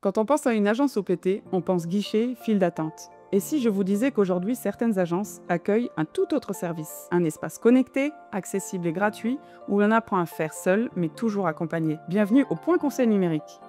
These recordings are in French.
Quand on pense à une agence OPT, on pense guichet, file d'attente. Et si je vous disais qu'aujourd'hui, certaines agences accueillent un tout autre service, un espace connecté, accessible et gratuit, où l'on apprend à faire seul, mais toujours accompagné. Bienvenue au Point Conseil numérique.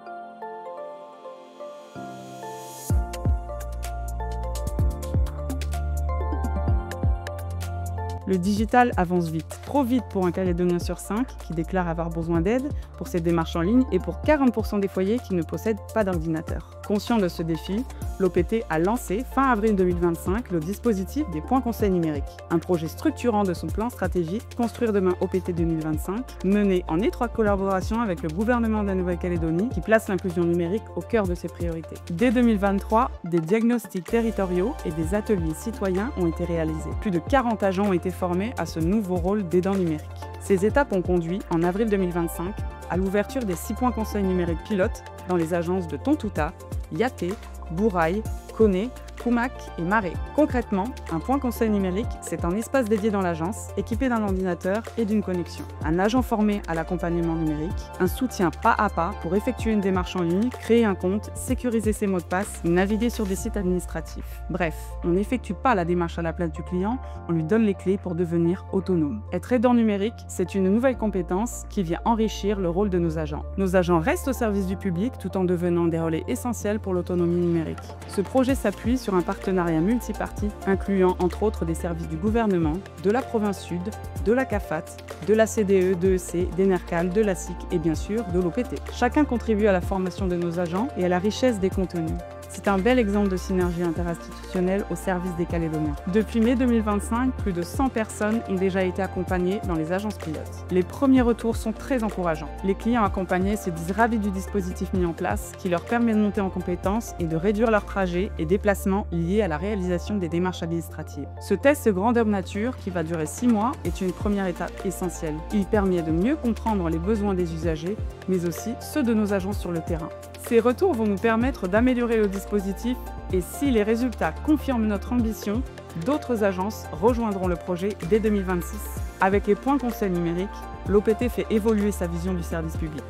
Le digital avance vite, trop vite pour un Calédonien sur 5 qui déclare avoir besoin d'aide pour ses démarches en ligne et pour 40% des foyers qui ne possèdent pas d'ordinateur. Conscient de ce défi, l'OPT a lancé fin avril 2025 le dispositif des points conseils numériques, un projet structurant de son plan stratégique Construire demain OPT 2025, mené en étroite collaboration avec le gouvernement de la Nouvelle-Calédonie qui place l'inclusion numérique au cœur de ses priorités. Dès 2023, des diagnostics territoriaux et des ateliers citoyens ont été réalisés. Plus de 40 agents ont été formés à ce nouveau rôle d'aidant numérique. Ces étapes ont conduit, en avril 2025, à l'ouverture des 6 points conseils numériques pilotes dans les agences de Tontouta, Yaté, Bourail, Koné, Koumak et Maré. Concrètement, un point conseil numérique, c'est un espace dédié dans l'agence, équipé d'un ordinateur et d'une connexion. Un agent formé à l'accompagnement numérique, un soutien pas à pas pour effectuer une démarche en ligne, créer un compte, sécuriser ses mots de passe, naviguer sur des sites administratifs. Bref, on n'effectue pas la démarche à la place du client, on lui donne les clés pour devenir autonome. Être aidant numérique, c'est une nouvelle compétence qui vient enrichir le rôle de nos agents. Nos agents restent au service du public tout en devenant des relais essentiels pour l'autonomie numérique. Ce projet s'appuie sur un partenariat multipartite incluant entre autres des services du gouvernement, de la province sud, de la CAFAT, de la CDE, de EC, d'Enercal, de la SIC et bien sûr de l'OPT. Chacun contribue à la formation de nos agents et à la richesse des contenus. C'est un bel exemple de synergie interinstitutionnelle au service des Calédoniens. Depuis mai 2025, plus de 100 personnes ont déjà été accompagnées dans les agences pilotes. Les premiers retours sont très encourageants. Les clients accompagnés se disent ravis du dispositif mis en place, qui leur permet de monter en compétences et de réduire leurs trajets et déplacements liés à la réalisation des démarches administratives. Ce test grandeur nature, qui va durer 6 mois, est une première étape essentielle. Il permet de mieux comprendre les besoins des usagers, mais aussi ceux de nos agents sur le terrain. Ces retours vont nous permettre d'améliorer le dispositif et si les résultats confirment notre ambition, d'autres agences rejoindront le projet dès 2026. Avec les points conseils numériques, l'OPT fait évoluer sa vision du service public.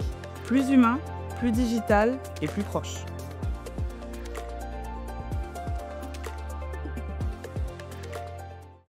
Plus humain, plus digital et plus proche.